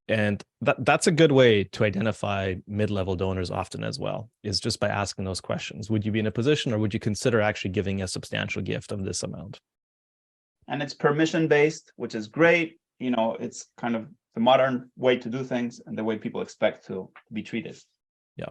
Speaker 1: and that's a good way to identify mid-level donors often as well, is just by asking those questions. Would you be in a position, or would you consider actually giving a substantial gift of this amount? And
Speaker 2: it's permission based, which is great. It's kind of the modern way to do things and the way people expect to be treated.
Speaker 1: Yeah.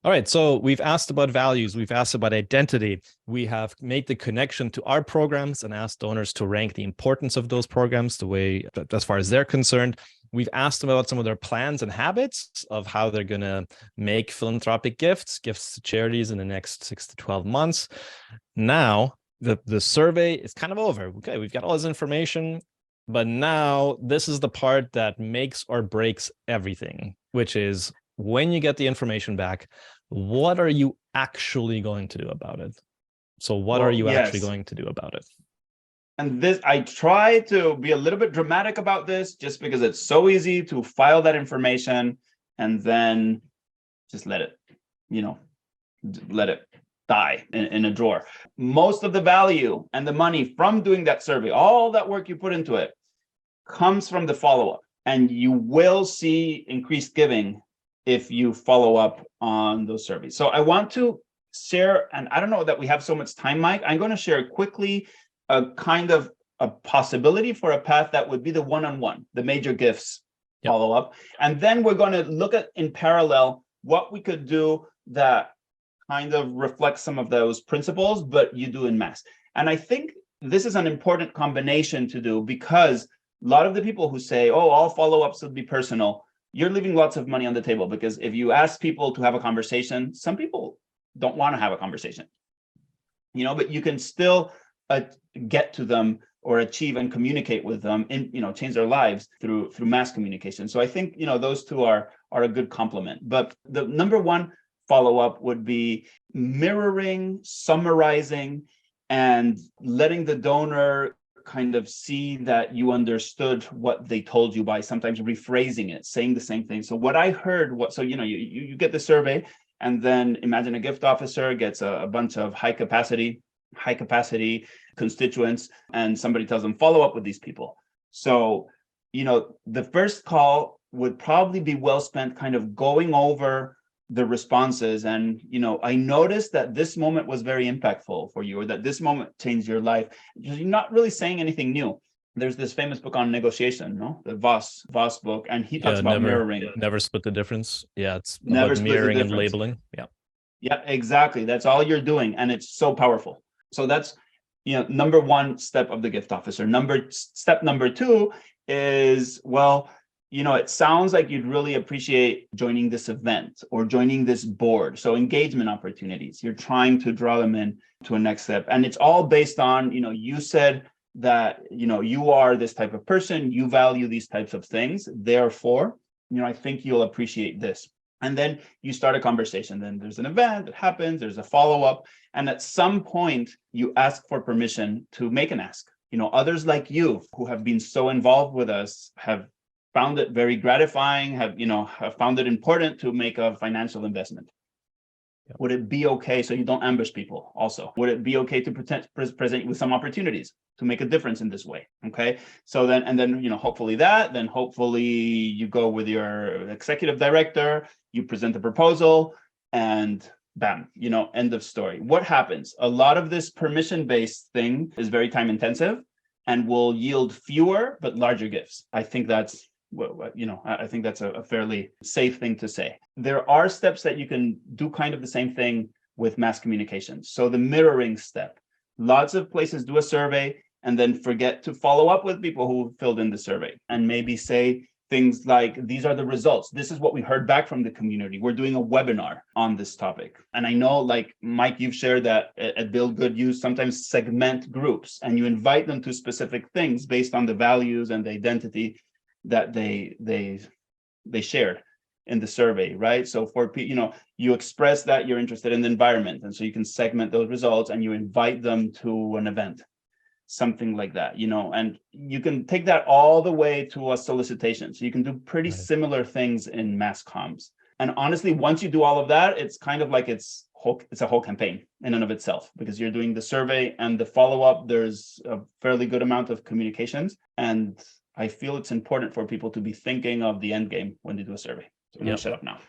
Speaker 1: All right, so we've asked about values, we've asked about identity, we have made the connection to our programs and asked donors to rank the importance of those programs the way, as far as they're concerned. We've asked them about some of their plans and habits of how they're going to make philanthropic gifts to charities in the next 6 to 12 months. Now, the survey is kind of over. Okay, we've got all this information, but now this is the part that makes or breaks everything, which is, when you get the information back, what are you actually going to do about it? So what are you actually going to do about it?
Speaker 2: And this, I try to be a little bit dramatic about this, just because it's so easy to file that information and then just let it die in a drawer. Most of the value and the money from doing that survey, all that work you put into it, comes from the follow-up. And you will see increased giving if you follow up on those surveys. So I want to share, and I don't know that we have so much time, Mike. I'm going to share quickly a kind of a possibility for a path that would be the one-on-one, the major gifts follow-up. And then we're going to look at, in parallel, what we could do that kind of reflects some of those principles, but you do in mass. And I think this is an important combination to do, because A lot of the people who say, oh, all follow-ups would be personal, you're leaving lots of money on the table, because if you ask people to have a conversation, some people don't want to have a conversation, but you can still get to them or achieve and communicate with them and change their lives through mass communication. So I think those two are a good complement. But the number one follow-up would be mirroring, summarizing, and letting the donor kind of see that you understood what they told you by sometimes rephrasing it, saying the same thing. So what I heard, you get the survey, and then imagine a gift officer gets a bunch of high capacity constituents, and somebody tells them, follow up with these people. So, the first call would probably be well spent kind of going over the responses. And, I noticed that this moment was very impactful for you, or that this moment changed your life. You're not really saying anything new. There's this famous book on negotiation, the Voss book, and he talks about mirroring.
Speaker 1: Never split the difference. Yeah, it's
Speaker 2: never
Speaker 1: about mirroring and labeling.
Speaker 2: Yeah, exactly. That's all you're doing, and it's so powerful. So that's number one step of the gift officer. Step number two is, it sounds like you'd really appreciate joining this event or joining this board. So engagement opportunities. You're trying to draw them in to a next step, and it's all based on you said that you are this type of person, you value these types of things, therefore I think you'll appreciate this. And then you start a conversation. Then there's an event that happens, there's a follow-up, and at some point you ask for permission to make an ask. Others like you who have been so involved with us have found it very gratifying, have found it important to make a financial investment. Yeah. Would it be okay, so you don't ambush people also, would it be okay to present you with some opportunities to make a difference in this way? Okay. So then hopefully you go with your executive director, you present the proposal, and bam, end of story. What happens? A lot of this permission-based thing is very time intensive and will yield fewer but larger gifts. I think that's a fairly safe thing to say. There are steps that you can do kind of the same thing with mass communications. So the mirroring step, lots of places do a survey and then forget to follow up with people who filled in the survey, and maybe say things like, these are the results. This is what we heard back from the community. We're doing a webinar on this topic. And I know, like Mike, you've shared that at Build Good, you sometimes segment groups and you invite them to specific things based on the values and the identity that they shared in the survey, right? So for you express that you're interested in the environment, and so you can segment those results and you invite them to an event, something like that, and you can take that all the way to a solicitation. So you can do pretty similar things in mass comms. And honestly, once you do all of that, it's kind of like it's a whole campaign in and of itself, because you're doing the survey and the follow-up. There's a fairly good amount of communications, and I feel it's important for people to be thinking of the end game when they do a survey. So I'm going to shut up now.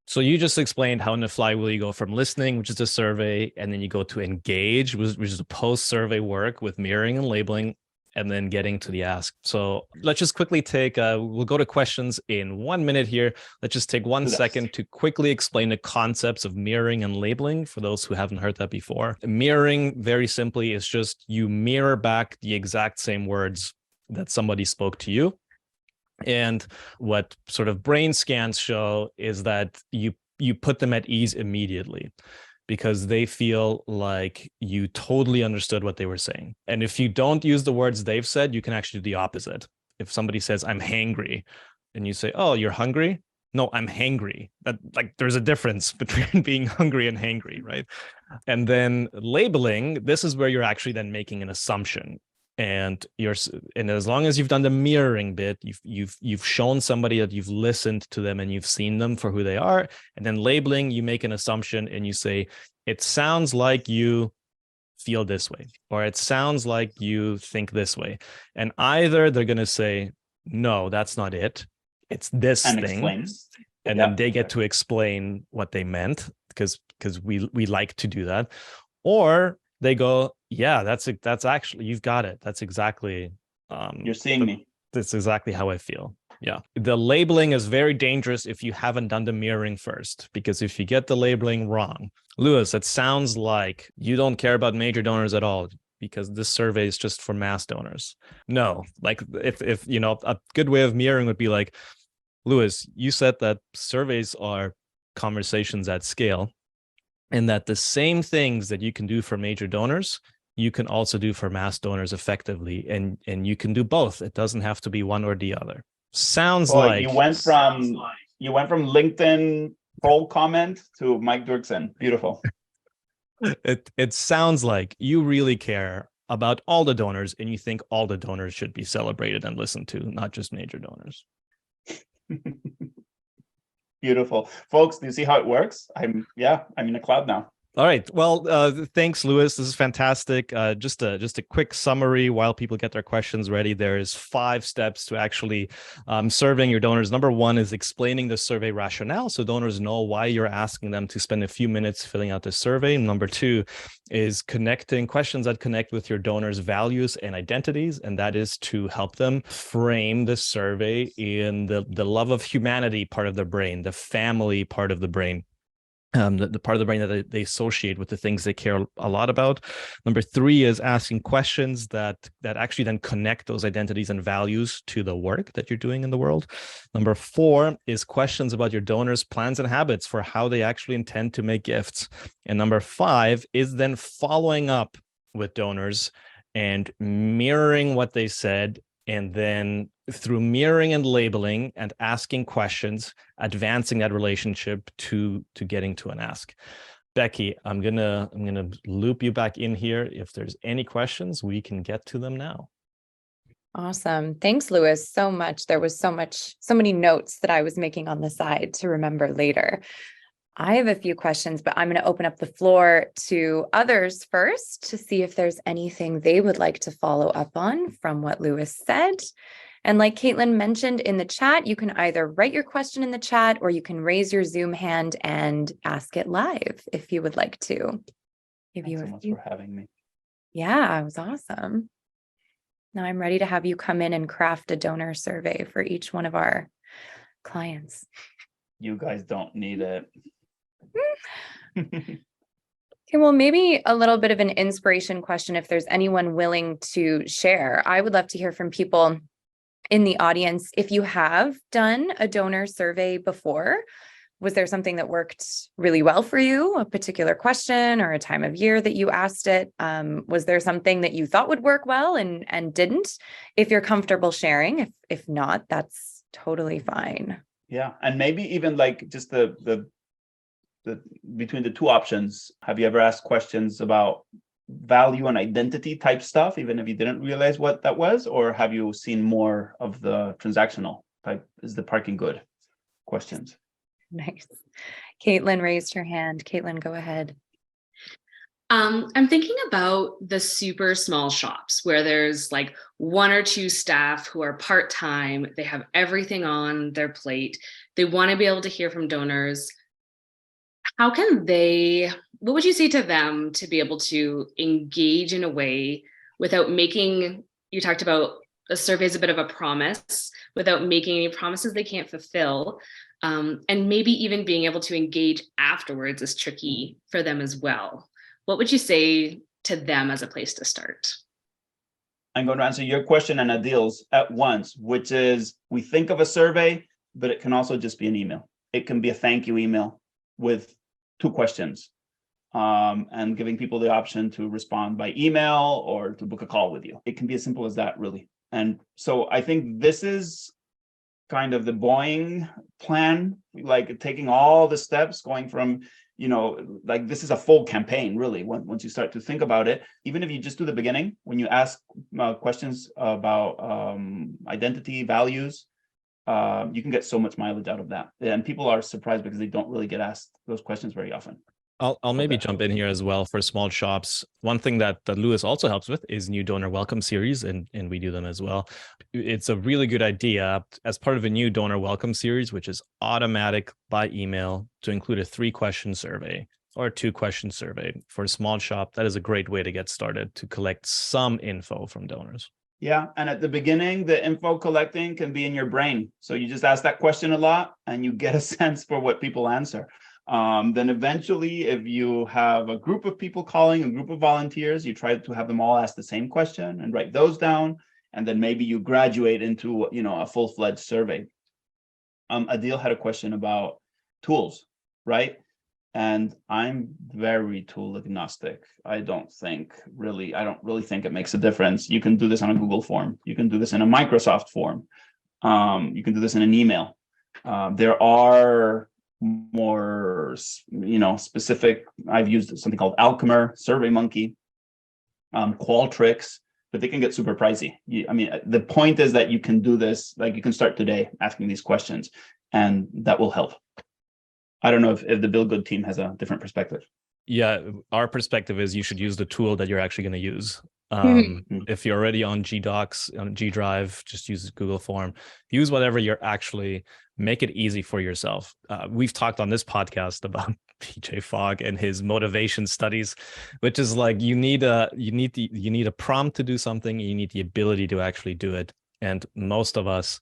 Speaker 1: So you just explained how in the flywheel you go from listening, which is a survey, and then you go to engage, which is a post-survey work with mirroring and labeling, and then getting to the ask. So let's just quickly we'll go to questions in 1 minute here. Let's just take 1 second to quickly explain the concepts of mirroring and labeling for those who haven't heard that before. Mirroring, very simply, is just you mirror back the exact same words that somebody spoke to you. And what sort of brain scans show is that you put them at ease immediately, because they feel like you totally understood what they were saying. And if you don't use the words they've said, you can actually do the opposite. If somebody says, I'm hangry, and you say, oh, you're hungry? No, I'm hangry. There's a difference between being hungry and hangry, right? And then labeling, this is where you're actually then making an assumption. And as long as you've done the mirroring bit, you've shown somebody that you've listened to them and you've seen them for who they are. And then labeling, you make an assumption and you say, it sounds like you feel this way, or it sounds like you think this way. And either they're going to say, no, that's not it, it's this thing.
Speaker 2: Explains.
Speaker 1: And then they get to explain what they meant, because we like to do that. Or they go, yeah, that's actually, you've got it. That's exactly.
Speaker 2: You're seeing me.
Speaker 1: That's exactly how I feel. Yeah. The labeling is very dangerous if you haven't done the mirroring first, because if you get the labeling wrong, Louis, it sounds like you don't care about major donors at all. because this survey is just for mass donors. No, like if you know, a good way of mirroring would be like, Louis, you said that surveys are conversations at scale, and that the same things that you can do for major donors, you can also do for mass donors effectively, and you can do both. It doesn't have to be one or the other. Sounds
Speaker 2: Well,
Speaker 1: like
Speaker 2: you went from LinkedIn poll comment to Mike Dirksen. Beautiful.
Speaker 1: it sounds like you really care about all the donors, and you think all the donors should be celebrated and listened to, not just major donors.
Speaker 2: Beautiful. Folks, do you see how it works? I'm in a cloud now.
Speaker 1: All right. Well, thanks, Louis. This is fantastic. Just a quick summary while people get their questions ready. There's 5 steps to actually surveying your donors. Number 1 is explaining the survey rationale, so donors know why you're asking them to spend a few minutes filling out the survey. Number 2 is connecting questions that connect with your donors' values and identities, and that is to help them frame the survey in the love of humanity part of the brain, the family part of the brain. The part of the brain that they associate with the things they care a lot about. Number 3 is asking questions that actually then connect those identities and values to the work that you're doing in the world. Number 4 is questions about your donors' plans and habits for how they actually intend to make gifts. And number 5 is then following up with donors and mirroring what they said, and then through mirroring and labeling and asking questions, advancing that relationship to getting to an ask. Becky, I'm gonna loop you back in here. If there's any questions, we can get to them now.
Speaker 3: Awesome. Thanks, Louis, so much. There was so many notes that I was making on the side to remember later. I have a few questions, but I'm going to open up the floor to others first to see if there's anything they would like to follow up on from what Louis said. And like Caitlin mentioned in the chat, you can either write your question in the chat or you can raise your Zoom hand and ask it live if you would like to.
Speaker 2: Thanks so much for having me.
Speaker 3: Yeah, it was awesome. Now I'm ready to have you come in and craft a donor survey for each one of our clients.
Speaker 2: You guys don't need it.
Speaker 3: Okay, well, maybe a little bit of an inspiration question if there's anyone willing to share. I would love to hear from people in the audience. If you have done a donor survey before, was there something that worked really well for you, a particular question or a time of year that you asked it? Was there something that you thought would work well and didn't? If you're comfortable sharing, if not, that's totally fine.
Speaker 2: Yeah, and maybe even like just the between the 2 options, have you ever asked questions about value and identity type stuff, even if you didn't realize what that was? Or have you seen more of the transactional type, is the parking good questions?
Speaker 3: Nice. Caitlin raised her hand. Caitlin, go ahead.
Speaker 4: I'm thinking about the super small shops where there's like 1 or 2 staff who are part-time. They have everything on their plate. They want to be able to hear from donors. What would you say to them to be able to engage in a way without making, you talked about a survey as a bit of a promise, without making any promises they can't fulfill, and maybe even being able to engage afterwards is tricky for them as well. What would you say to them as a place to start?
Speaker 2: I'm going to answer your question and Adil's at once, which is we think of a survey, but it can also just be an email. It can be a thank you email with 2 questions, and giving people the option to respond by email or to book a call with you. It can be as simple as that, really. And so I think this is kind of the Boeing plan, like taking all the steps, going from, like this is a full campaign, really, once you start to think about it. Even if you just do the beginning, when you ask questions about identity, values, you can get so much mileage out of that. And people are surprised because they don't really get asked those questions very often.
Speaker 1: I'll maybe jump in here as well for small shops. One thing that Louis also helps with is new donor welcome series, and we do them as well. It's a really good idea as part of a new donor welcome series, which is automatic by email, to include a 3-question survey or a 2-question survey for a small shop. That is a great way to get started to collect some info from donors.
Speaker 2: Yeah, and at the beginning, the info collecting can be in your brain. So you just ask that question a lot and you get a sense for what people answer. Then eventually, if you have a group of people calling, a group of volunteers, you try to have them all ask the same question and write those down. And then maybe you graduate into, a full-fledged survey. Adil had a question about tools, right? And I'm very tool agnostic. I don't really think it makes a difference. You can do this on a Google form. You can do this in a Microsoft form. You can do this in an email. There are more, specific. I've used something called Alchemy, SurveyMonkey, Qualtrics, but they can get super pricey. The point is that you can do this, like you can start today asking these questions, and that will help. I don't know if the Build Good team has a different perspective.
Speaker 1: Yeah, our perspective is you should use the tool that you're actually going to use. If you're already on G Docs, on G Drive, just use Google Form. Use whatever make it easy for yourself. We've talked on this podcast about PJ Fogg and his motivation studies, which is like you need a prompt to do something. You need the ability to actually do it. And most of us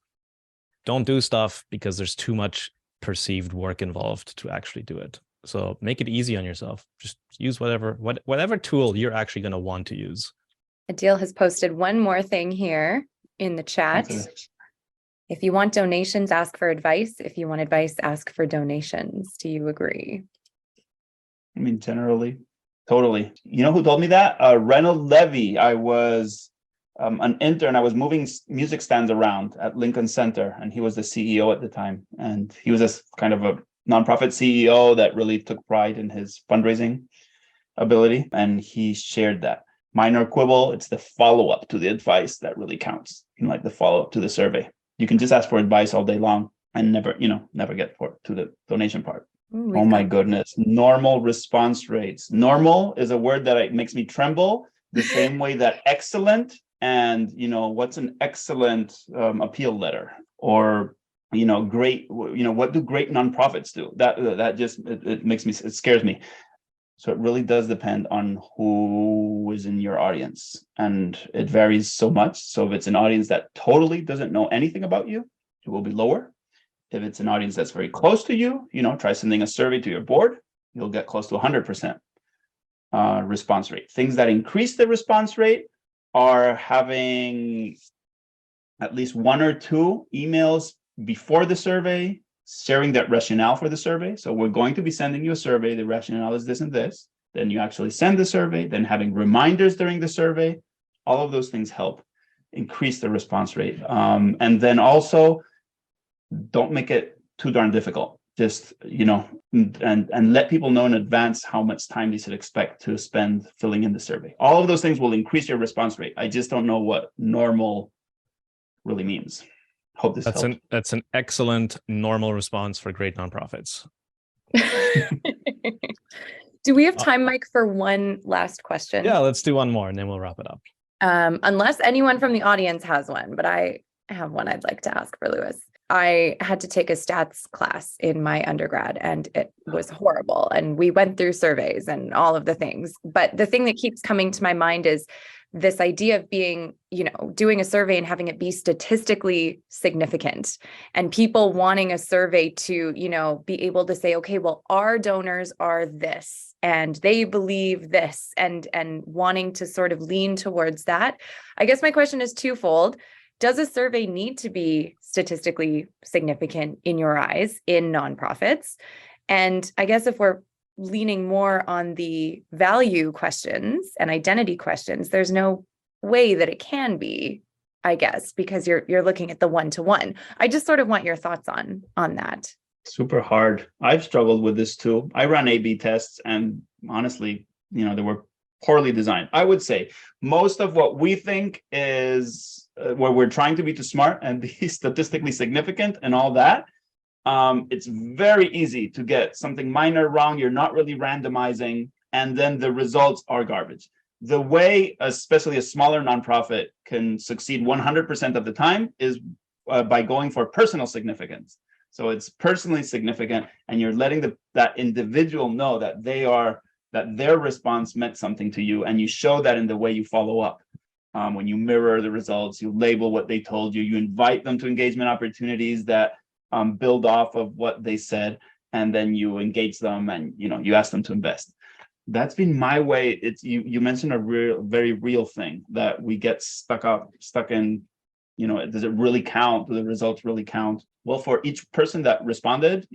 Speaker 1: don't do stuff because there's too much perceived work involved to actually do it. So make it easy on yourself. Just use whatever tool you're actually going to want to use.
Speaker 3: Adil has posted one more thing here in the chat.
Speaker 2: Okay.
Speaker 3: If you want donations, ask for advice. If you want advice, ask for donations. Do you agree?
Speaker 2: Generally, totally. You know who told me that? Reynold Levy. I was an intern. I was moving music stands around at Lincoln Center, and he was the CEO at the time. And he was this kind of a nonprofit CEO that really took pride in his fundraising ability. And he shared that. Minor quibble, it's the follow-up to the advice that really counts. Like the follow-up to the survey. You can just ask for advice all day long and never get to the donation part.
Speaker 3: Ooh,
Speaker 2: oh my goodness. Normal response rates. Normal is a word that makes me tremble the same way that excellent and, what's an excellent appeal letter, or, great, what do great nonprofits do? That just, it scares me. So it really does depend on who is in your audience, and it varies so much. So if it's an audience that totally doesn't know anything about you, it will be lower. If it's an audience that's very close to you, try sending a survey to your board, you'll get close to 100% response rate. Things that increase the response rate are having at least one or two emails before the survey, sharing that rationale for the survey. So we're going to be sending you a survey. The rationale is this and this. Then you actually send the survey, then having reminders during the survey. All of those things help increase the response rate. And then also, don't make it too darn difficult. Just, and let people know in advance how much time they should expect to spend filling in the survey. All of those things will increase your response rate. I just don't know what normal really means. Hope this helps.
Speaker 1: That's an excellent normal response for great nonprofits.
Speaker 3: Do we have time, Mike, for one last question?
Speaker 1: Yeah, let's do one more and then we'll wrap it up.
Speaker 3: Unless anyone from the audience has one, but I have one I'd like to ask for Louis. I had to take a stats class in my undergrad and it was horrible. And we went through surveys and all of the things. But the thing that keeps coming to my mind is this idea of being, doing a survey and having it be statistically significant, and people wanting a survey to, be able to say, okay, well, our donors are this and they believe this, and wanting to sort of lean towards that. I guess my question is twofold. Does a survey need to be statistically significant in your eyes in nonprofits? And I guess if we're leaning more on the value questions and identity questions, there's no way that it can be, I guess, because you're looking at the one-to-one. I just sort of want your thoughts on that.
Speaker 2: Super hard. I've struggled with this too. I ran A/B tests, and honestly, they were poorly designed. I would say most of what we think is where we're trying to be too smart and be statistically significant and all that, it's very easy to get something minor wrong. You're not really randomizing, and then the results are garbage. The way, especially a smaller nonprofit, can succeed 100% of the time is by going for personal significance. So it's personally significant, and you're letting that individual know that their response meant something to you, and you show that in the way you follow up. When you mirror the results, you label what they told you, you invite them to engagement opportunities that build off of what they said. and then you engage them and you ask them to invest. That's been my way. It's you mentioned a very real thing that we get stuck in, does it really count? Do the results really count? Well, for each person that responded,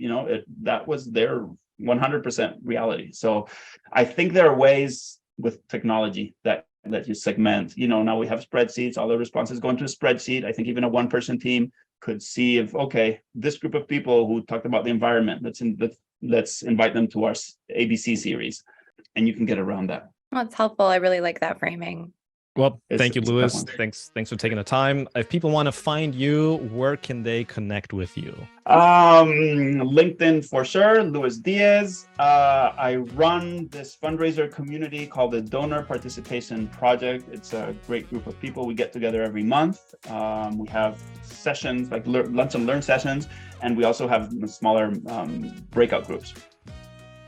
Speaker 2: that was their 100% reality. So I think there are ways with technology that you segment. Now we have spreadsheets, all the responses go into a spreadsheet. I think even a one-person team could see if, okay, this group of people who talked about the environment, let's invite them to our ABC series, and you can get around that.
Speaker 3: Well, it's helpful. I really like that framing.
Speaker 1: Well, thank you, Louis. Thanks for taking the time. If people want to find you, where can they connect with you?
Speaker 2: LinkedIn for sure, Louis Diez. I run this fundraiser community called the Donor Participation Project. It's a great group of people. We get together every month. We have sessions like lunch and learn sessions, and we also have smaller breakout groups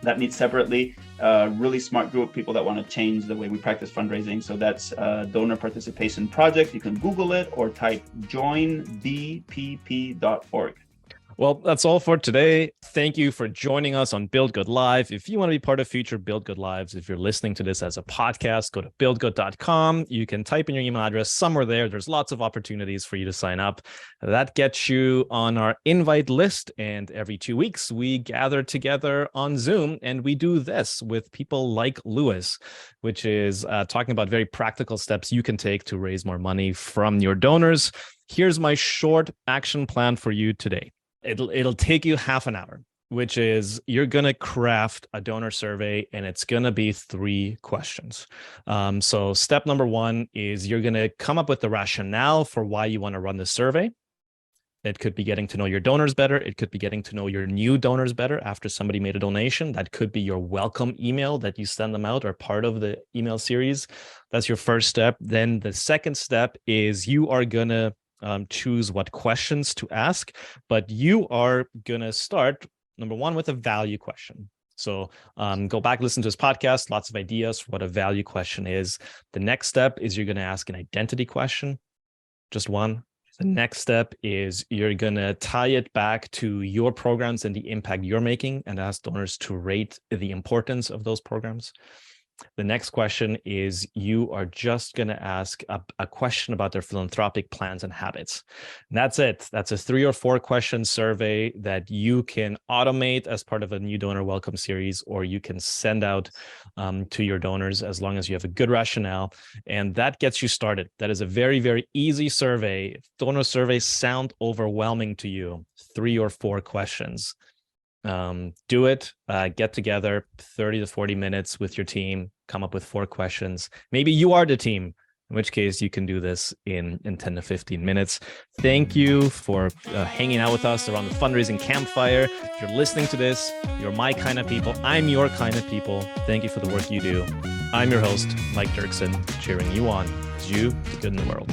Speaker 2: that meet separately. Really smart group, people that want to change the way we practice fundraising. So that's Donor Participation Project. You can Google it or type joindpp.org.
Speaker 1: Well, that's all for today. Thank you for joining us on Build Good Live. If you want to be part of future Build Good Lives, if you're listening to this as a podcast, go to buildgood.com. You can type in your email address somewhere there. There's lots of opportunities for you to sign up. That gets you on our invite list. And every 2 weeks, we gather together on Zoom and we do this with people like Louis, which is talking about very practical steps you can take to raise more money from your donors. Here's my short action plan for you today. It'll take you half an hour, which is you're going to craft a donor survey and it's going to be 3 questions. So step number 1 is you're going to come up with the rationale for why you want to run the survey. It could be getting to know your donors better. It could be getting to know your new donors better after somebody made a donation. That could be your welcome email that you send them out or part of the email series. That's your first step. Then the second step is you are going to choose what questions to ask, but you are going to start, number 1, with a value question. So go back, listen to this podcast, lots of ideas for what a value question is. The next step is you're going to ask an identity question, just one. The next step is you're going to tie it back to your programs and the impact you're making and ask donors to rate the importance of those programs. The next question is you are just going to ask a question about their philanthropic plans and habits. And that's it. That's a 3 or 4 question survey that you can automate as part of a new donor welcome series, or you can send out to your donors as long as you have a good rationale. And that gets you started. That is a very, very easy survey. If donor surveys sound overwhelming to you, 3 or 4 questions. Do it, get together 30 to 40 minutes with your team, come up with 4 questions. Maybe you are the team, in which case you can do this in 10 to 15 minutes. Thank you for hanging out with us around the fundraising campfire. If you're listening to this, you're my kind of people. I'm your kind of people. Thank you for the work you do. I'm your host, Mike Dirksen, cheering you on as you do good in the world.